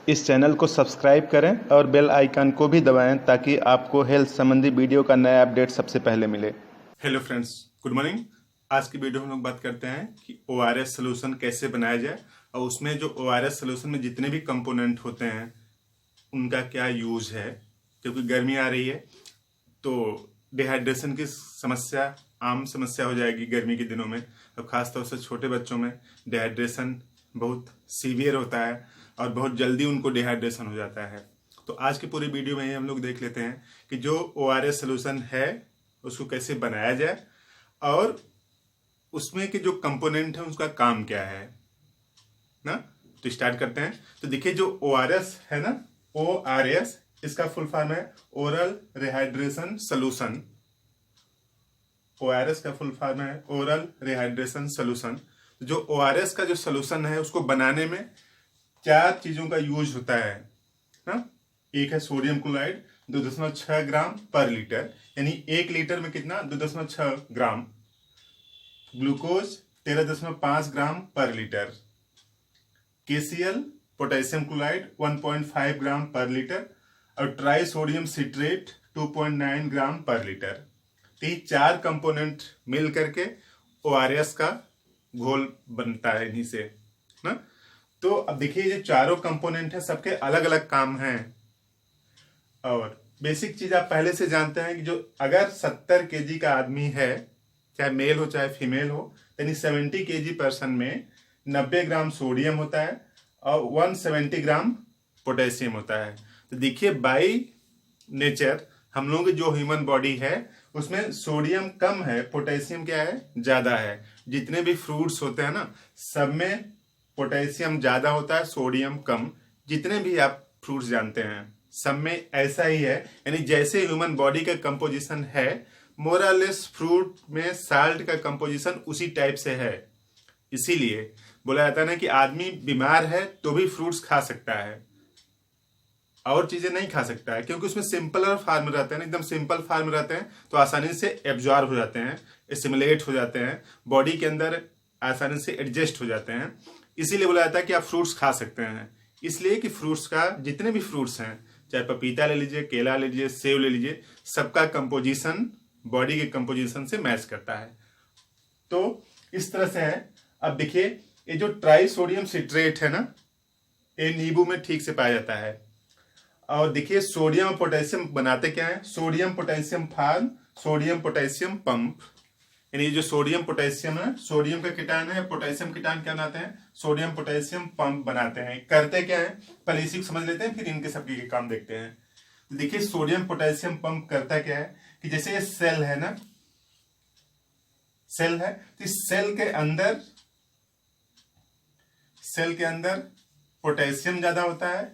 इस चैनल को सब्सक्राइब करें और बेल आइकन को भी दबाएं ताकि आपको हेल्थ संबंधी वीडियो का नया अपडेट सबसे पहले मिले। Hello friends, good morning. आज की वीडियो में हम लोग बात करते हैं कि ओआरएस सोल्यूशन कैसे बनाया जाए और उसमें जो ओआरएस सोल्यूशन में जितने भी कंपोनेंट होते हैं उनका क्या यूज है। क्योंकि गर्मी आ रही है तो डिहाइड्रेशन की समस्या आम समस्या हो जाएगी गर्मी के दिनों में। अब खासतौर से छोटे बच्चों में डिहाइड्रेशन बहुत सीवियर होता है और बहुत जल्दी उनको डिहाइड्रेशन हो जाता है। तो आज की पूरी वीडियो में ही हम लोग देख लेते हैं कि जो ओआरएस सोल्यूशन है उसको कैसे बनाया जाए और उसमें के जो कंपोनेंट है उसका काम क्या है ना। तो स्टार्ट करते हैं। तो देखिए, जो ओआरएस है ना, ओआरएस इसका फुल फॉर्म है ओरल रिहाइड्रेशन सोल्यूशन। ओआरएस का फुल फॉर्म है ओरल रिहाइड्रेशन सोल्यूशन। जो ओआरएस का जो सोल्यूशन है उसको बनाने में 4 चीजों का यूज होता है ना। एक है सोडियम क्लोराइड 2.6 ग्राम पर लीटर, यानी 1 लीटर में कितना 2.6 ग्राम। ग्लूकोज 13.5 ग्राम पर लीटर। केसीएल पोटेशियम क्लोराइड 1.5 ग्राम पर लीटर और ट्राई सोडियम सिट्रेट 2.9 ग्राम पर लीटर। तो ये 4 कंपोनेंट मिल करके ओआरएस का घोल बनता है इन्हीं से ना। तो अब देखिए, ये चारों कंपोनेंट है, सबके अलग अलग काम हैं। और बेसिक चीज आप पहले से जानते हैं कि जो अगर 70 केजी का आदमी है, चाहे मेल हो चाहे फीमेल हो, यानी 70 केजी पर्सन में 90 ग्राम सोडियम होता है और 170 ग्राम पोटेशियम होता है। तो देखिए, बाई नेचर हम लोगों की जो ह्यूमन बॉडी है उसमें सोडियम कम है, पोटेशियम क्या है, ज्यादा है। जितने भी फ्रूट्स होते हैं ना, सब में पोटेशियम ज्यादा होता है, सोडियम कम। जितने भी आप फ्रूट्स जानते हैं सब में ऐसा ही है। यानी जैसे ह्यूमन बॉडी का कंपोजिशन है, मोर और लेस फ्रूट में साल्ट का कंपोजिशन उसी टाइप से है। इसीलिए बोला जाता है ना कि आदमी बीमार है तो भी फ्रूट्स खा सकता है और चीजें नहीं खा सकता है, क्योंकि उसमें सिंपल फॉर्म रहते हैं, एकदम सिंपल फॉर्म रहते हैं तो आसानी से एब्जॉर्ब हो जाते हैं, एसिमुलेट हो जाते हैं, बॉडी के अंदर आसानी से एडजस्ट हो जाते हैं। इसीलिए बोला जाता है कि आप फ्रूट्स खा सकते हैं। इसलिए कि फ्रूट्स का जितने भी फ्रूट्स हैं, चाहे पपीता ले लीजिए, केला ले लीजिए, सेब ले लीजिए, सबका कंपोजिशन बॉडी के कंपोजिशन से मैच करता है। तो इस तरह से है। अब देखिए, ये जो ट्राई सोडियम सिट्रेट है ना, ये नींबू में ठीक से पाया जाता है। और देखिए, सोडियम और पोटेशियम बनाते क्या है, sodium potassium form, sodium potassium pump. यानी जो सोडियम पोटेशियम है, सोडियम का कीटान है, पोटेशियम कीटान क्या बनाते हैं, सोडियम पोटेशियम पंप बनाते हैं। करते क्या है, पहले इसी को समझ लेते हैं, फिर इनके सबके काम देखते हैं। तो देखिए, सोडियम पोटेशियम पंप करता क्या है कि जैसे ये सेल है ना, सेल है, तो इस सेल के अंदर पोटेशियम ज्यादा होता है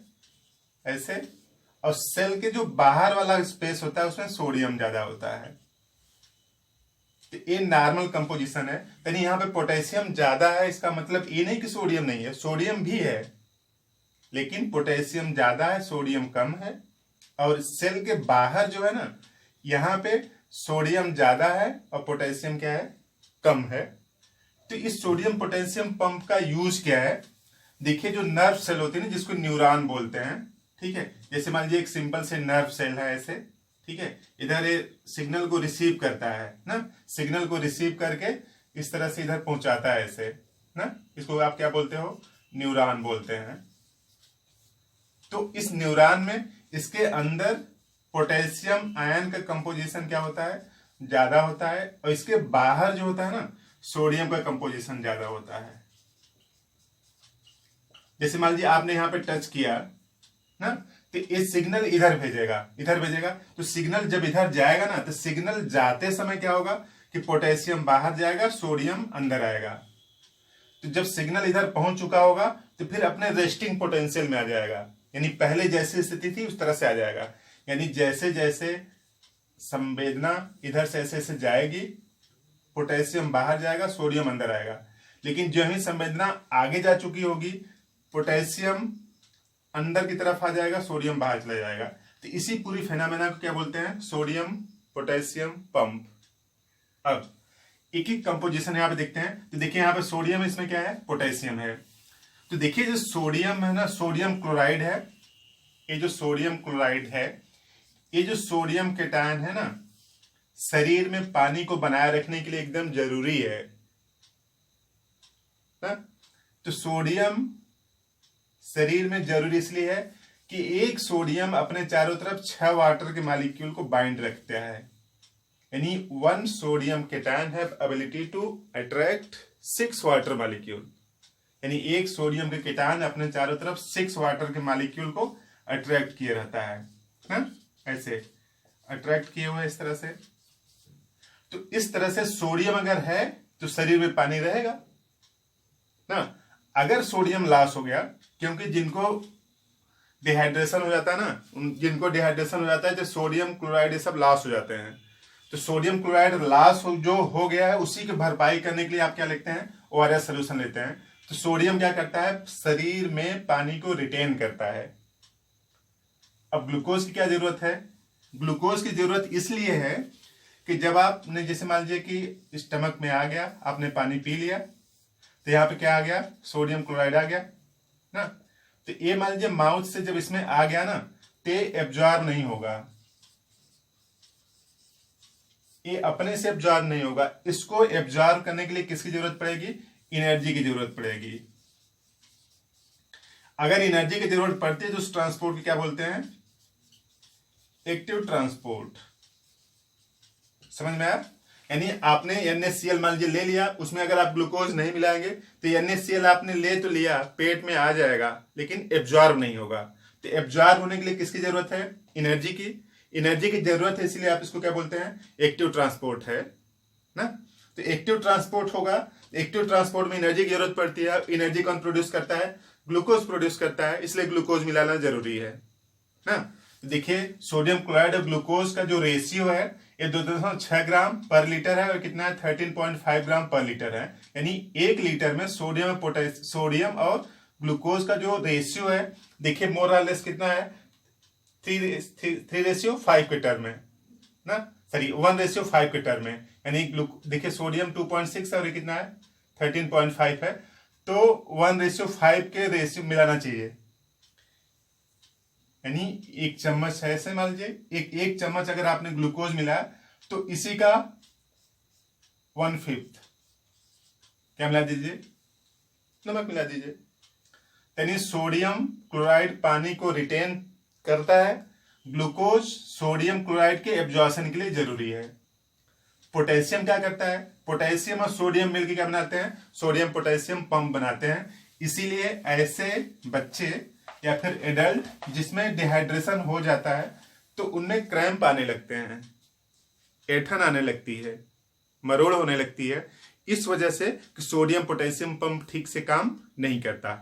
ऐसे, और सेल के जो बाहर वाला स्पेस होता है उसमें सोडियम ज्यादा होता है। तो ये नॉर्मल कंपोजिशन है। यानी यहाँ पे पोटेशियम ज्यादा है, इसका मतलब ये नहीं कि सोडियम नहीं है, सोडियम भी है, लेकिन पोटेशियम ज्यादा है, सोडियम कम है। और सेल के बाहर जो है ना, यहाँ पे सोडियम ज्यादा है और पोटेशियम क्या है, कम है। तो इस सोडियम पोटेशियम पंप का यूज क्या है, देखिए, जो नर्व सेल होती है ना, जिसको न्यूरॉन बोलते हैं, ठीक है। जैसे मान लीजिए एक सिंपल से नर्व सेल है ऐसे, ठीक है, इधर ये सिग्नल को रिसीव करता है ना, सिग्नल को रिसीव करके इस तरह से इधर पहुंचाता है ऐसे ना, इसको आप क्या बोलते हो, न्यूरॉन बोलते हैं। तो इस न्यूरॉन में इसके अंदर पोटेशियम आयन का कंपोजिशन क्या होता है, ज्यादा होता है, और इसके बाहर जो होता है ना, सोडियम का कंपोजिशन ज्यादा होता है। जैसे मान लीजिए आपने यहां पे टच किया ना, तो ये सिग्नल इधर भेजेगा। तो सिग्नल जब इधर जाएगा ना, तो सिग्नल जाते समय क्या होगा कि पोटेशियम बाहर जाएगा, सोडियम अंदर आएगा। तो जब सिग्नल इधर पहुंच चुका होगा तो फिर अपने रेस्टिंग पोटेंशियल में आ जाएगा, यानी पहले जैसी स्थिति थी उस तरह से आ जाएगा। यानी जैसे जैसे संवेदना इधर से ऐसे ऐसे जाएगी, पोटेशियम बाहर जाएगा, सोडियम अंदर आएगा। लेकिन जो ही संवेदना आगे जा चुकी होगी, पोटेशियम अंदर की तरफ आ जाएगा, सोडियम बाहर चला जाएगा। तो इसी पूरी फेनामेना को क्या बोलते हैं, सोडियम पोटेशियम पंप। अब एक एक कंपोजिशन यहाँ पे देखते हैं। तो देखिए, यहाँ पे सोडियम, इसमें क्या है, पोटेशियम है। तो देखिए जो सोडियम है ना, सोडियम क्लोराइड है, ये जो सोडियम क्लोराइड है, ये जो सोडियम केटायन है ना, शरीर में पानी को बनाए रखने के लिए एकदम जरूरी है ना? तो सोडियम शरीर में जरूरी इसलिए है कि एक सोडियम अपने चारों तरफ 6 वाटर के मॉलिक्यूल को बाइंड रखता है। यानी 1 sodium cation have ability to attract 6 water molecule. यानी एक सोडियम के केटायन अपने चारों तरफ 6 वाटर के मॉलिक्यूल को अट्रैक्ट किए रहता है ना? ऐसे अट्रैक्ट किए हुए इस तरह से। तो इस तरह से सोडियम अगर है तो शरीर में पानी रहेगा ना। अगर सोडियम लॉस हो गया, क्योंकि जिनको डिहाइड्रेशन हो जाता है ना, जिनको डिहाइड्रेशन हो जाता है तो सोडियम क्लोराइड ये सब लॉस हो जाते हैं। तो सोडियम क्लोराइड लॉस जो हो गया है उसी की भरपाई करने के लिए आप क्या लिखते हैं, ORS सोल्यूशन लेते हैं। तो सोडियम क्या करता है, शरीर में पानी को रिटेन करता है। अब ग्लूकोज की क्या जरूरत है, ग्लूकोज की जरूरत इसलिए है कि जब आपने जैसे मान लीजिए कि स्टमक में आ गया, आपने पानी पी लिया, तो यहाँ पे क्या आ गया, सोडियम क्लोराइड आ गया ना। तो ये मान लीजिए माउथ से जब इसमें आ गया ना, तो एब्जॉर्ब नहीं होगा, ये अपने से एब्जॉर्ब नहीं होगा। इसको एब्जॉर्ब करने के लिए किसकी जरूरत पड़ेगी, एनर्जी की जरूरत पड़ेगी। अगर एनर्जी की जरूरत पड़ती है तो उस ट्रांसपोर्ट की क्या बोलते हैं, एक्टिव ट्रांसपोर्ट। समझ में आया? यानी आपने NaCl मान लीजिए ले लिया, उसमें अगर आप ग्लूकोज नहीं मिलाएंगे तो NaCl आपने ले तो लिया, पेट में आ जाएगा, लेकिन एब्जॉर्ब नहीं होगा। तो एब्जॉर्ब होने के लिए किसकी जरूरत है, एनर्जी की। एनर्जी की जरूरत है, इसलिए आप इसको क्या बोलते हैं, एक्टिव ट्रांसपोर्ट है ना। तो एक्टिव ट्रांसपोर्ट होगा, एक्टिव ट्रांसपोर्ट में एनर्जी की जरूरत पड़ती है। एनर्जी कौन प्रोड्यूस करता है, ग्लूकोज प्रोड्यूस करता है, इसलिए ग्लूकोज मिलाना जरूरी है ना। देखिए सोडियम क्लोराइड और ग्लूकोज का जो रेशियो है ये 2.6 ग्राम पर लीटर है, और कितना है, 13.5 ग्राम पर लीटर है। यानी 1 लीटर में सोडियम और ग्लूकोज का जो रेशियो है, देखिए मोर और लेस कितना है, 3:5 के टर्म में ना, सॉरी 1:5 के टर्म में। यानी देखिए सोडियम 2.6 और ये कितना है, 13.5 है। तो 1:5 के रेशियो मिलाना चाहिए। यानी 1 चम्मच है, ऐसे मान लीजिए एक चम्मच अगर आपने ग्लूकोज मिलाया तो इसी का 1/5 क्या मिला दीजिए, नमक मिला दीजिए। यानी सोडियम क्लोराइड पानी को रिटेन करता है, ग्लूकोज सोडियम क्लोराइड के एब्जॉर्प्शन के लिए जरूरी है। पोटेशियम क्या करता है, पोटेशियम और सोडियम मिलकर क्या बनाते हैं, सोडियम पोटेशियम पंप बनाते हैं। इसीलिए ऐसे बच्चे या फिर एडल्ट जिसमें डिहाइड्रेशन हो जाता है तो उनमें क्रैम्प आने लगते हैं, ऐंठन आने लगती है, मरोड़ होने लगती है, इस वजह से कि सोडियम पोटेशियम पंप ठीक से काम नहीं करता।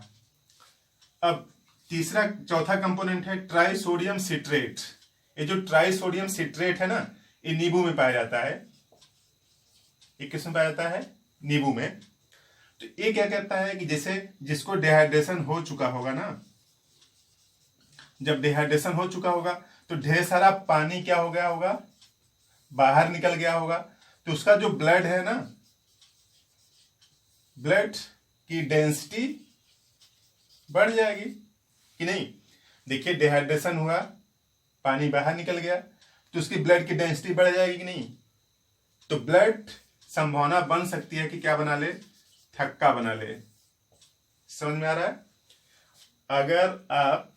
अब चौथा कंपोनेंट है ट्राइसोडियम सिट्रेट। ये जो ट्राइसोडियम सिट्रेट है ना, ये नींबू में पाया जाता है। ये किसमें पाया जाता है, नींबू में। तो ये क्या करता है कि जैसे जिसको डिहाइड्रेशन हो चुका होगा ना, जब डिहाइड्रेशन हो चुका होगा तो ढेर सारा पानी क्या हो गया होगा, बाहर निकल गया होगा। तो उसका जो ब्लड है ना, ब्लड की डेंसिटी बढ़ जाएगी कि नहीं। देखिए डिहाइड्रेशन हुआ, पानी बाहर निकल गया, तो उसकी ब्लड की डेंसिटी बढ़ जाएगी कि नहीं। तो ब्लड संभावना बन सकती है कि क्या बना ले, थक्का बना ले। समझ में आ रहा है? अगर आप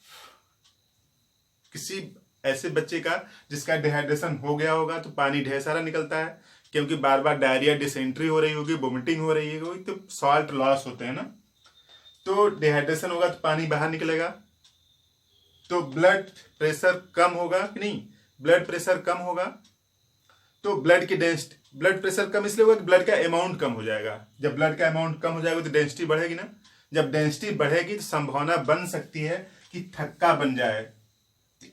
किसी ऐसे बच्चे का जिसका डिहाइड्रेशन हो गया होगा तो पानी ढेर सारा निकलता है, क्योंकि बार बार डायरिया डिसेंट्री हो रही होगी, वोमिटिंग हो रही होगी, तो सॉल्ट लॉस होते हैं ना। तो डिहाइड्रेशन होगा तो पानी बाहर निकलेगा, तो ब्लड प्रेशर कम होगा कि नहीं, ब्लड प्रेशर कम होगा तो ब्लड की डेंसिटी, ब्लड प्रेशर कम इसलिए होगा कि ब्लड का अमाउंट कम हो जाएगा। जब ब्लड का अमाउंट कम हो जाएगा तो डेंसिटी बढ़ेगी ना, जब डेंसिटी बढ़ेगी तो संभावना बन सकती है कि थक्का बन जाए।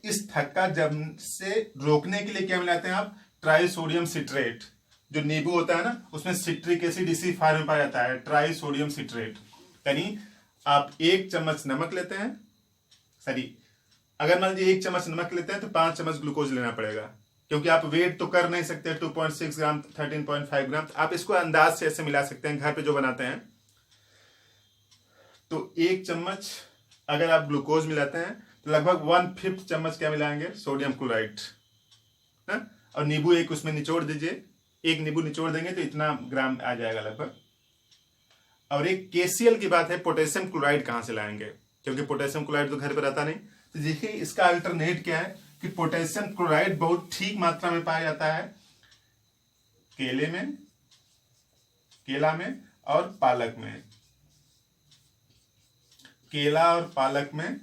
इस थक्का जब से रोकने के लिए क्या मिलाते हैं आप, ट्राइसोडियम सिट्रेट। जो नींबू होता है ना, उसमें सिट्रिक एसिड इसी फॉर्म में पाया जाता है, ट्राइसोडियम सिट्रेट। यानी आप 1 चम्मच नमक लेते हैं, सॉरी अगर मान लीजिए 1 चम्मच नमक लेते हैं तो 5 चम्मच ग्लूकोज लेना पड़ेगा, क्योंकि आप वेट तो कर नहीं सकते 2.6 ग्राम 13.5 ग्राम। आप इसको अंदाज से ऐसे मिला सकते हैं घर पे जो बनाते हैं। तो 1 चम्मच अगर आप ग्लूकोज मिलाते हैं तो लगभग 1/5 चम्मच क्या मिलाएंगे, सोडियम क्लोराइड है। और नींबू एक उसमें निचोड़ दीजिए, 1 नींबू निचोड़ देंगे तो इतना ग्राम आ जाएगा लगभग। और एक केसीएल की बात है, पोटेशियम क्लोराइड कहाँ से लाएंगे, क्योंकि पोटेशियम क्लोराइड तो घर पर रहता नहीं। तो देखिए इसका अल्टरनेट क्या है कि पोटेशियम क्लोराइड बहुत ठीक मात्रा में पाया जाता है केला में और पालक में। केला और पालक में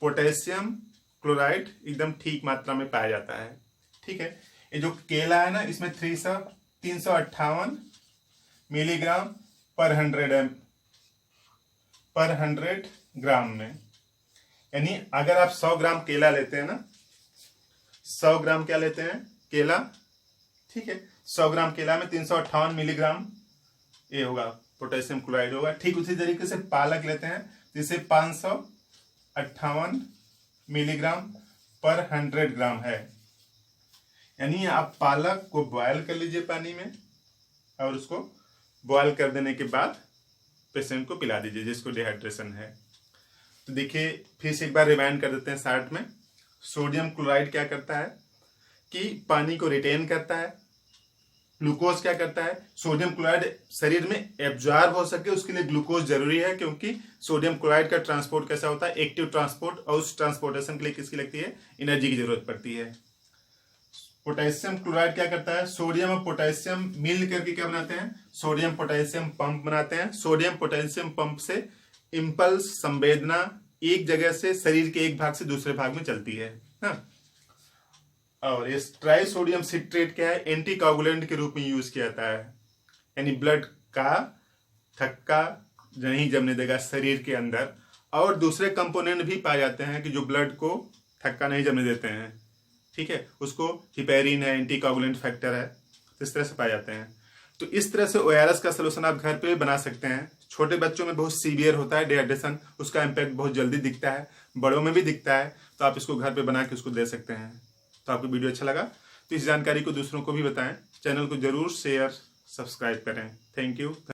पोटेशियम क्लोराइड एकदम ठीक मात्रा में पाया जाता है। ठीक है, ये जो केला है ना, इसमें 358 मिलीग्राम पर 100 ग्राम में, यानी अगर आप 100 ग्राम केला लेते हैं ना, 100 ग्राम क्या लेते हैं, केला, ठीक है, 100 ग्राम केला में 358 मिलीग्राम ये होगा पोटेशियम क्लोराइड होगा। ठीक उसी तरीके से पालक लेते हैं जिसे 558 मिलीग्राम पर 100 ग्राम है। यानी आप पालक को बॉयल कर लीजिए पानी में और उसको बॉयल कर देने के बाद पेशेंट को पिला दीजिए जिसको डिहाइड्रेशन है। तो देखिए फिर से एक बार रिवाइंड कर देते हैं शॉर्ट में। सोडियम क्लोराइड क्या करता है कि पानी को रिटेन करता है। ग्लूकोज क्या करता है, सोडियम क्लोराइड शरीर में एब्जॉर्ब हो सके उसके लिए ग्लूकोज जरूरी है, क्योंकि सोडियम क्लोराइड का ट्रांसपोर्ट कैसा होता है, एक्टिव ट्रांसपोर्ट, और उस ट्रांसपोर्टेशन के लिए किसकी लगती है, एनर्जी की जरूरत पड़ती है। पोटेशियम क्लोराइड क्या करता है, सोडियम और पोटेशियम मिल करके क्या बनाते हैं, सोडियम पोटेशियम पंप बनाते हैं। सोडियम पोटेशियम पंप से इंपल्स संवेदना एक जगह से शरीर के एक भाग से दूसरे भाग में चलती है ना। और इस ट्राइसोडियम सिट्रेट क्या है, एंटीकोगुलेंट के रूप में यूज किया जाता है, यानी ब्लड का थक्का नहीं जमने देगा शरीर के अंदर। और दूसरे कंपोनेंट भी पाए जाते हैं कि जो ब्लड को थक्का नहीं जमने देते हैं, ठीक है, उसको हिपेरिन है, एंटीकोगुलेंट फैक्टर है, तो इस तरह से पाए जाते हैं। तो इस तरह से ओआरएस का सलूशन आप घर पे बना सकते हैं। छोटे बच्चों में बहुत सीवियर होता है डिहाइड्रेशन, उसका इम्पैक्ट बहुत जल्दी दिखता है, बड़ों में भी दिखता है, तो आप इसको घर पे बना के उसको दे सकते हैं। तो आपको वीडियो अच्छा लगा तो इस जानकारी को दूसरों को भी बताएं। चैनल को जरूर शेयर सब्सक्राइब करें। Thank you.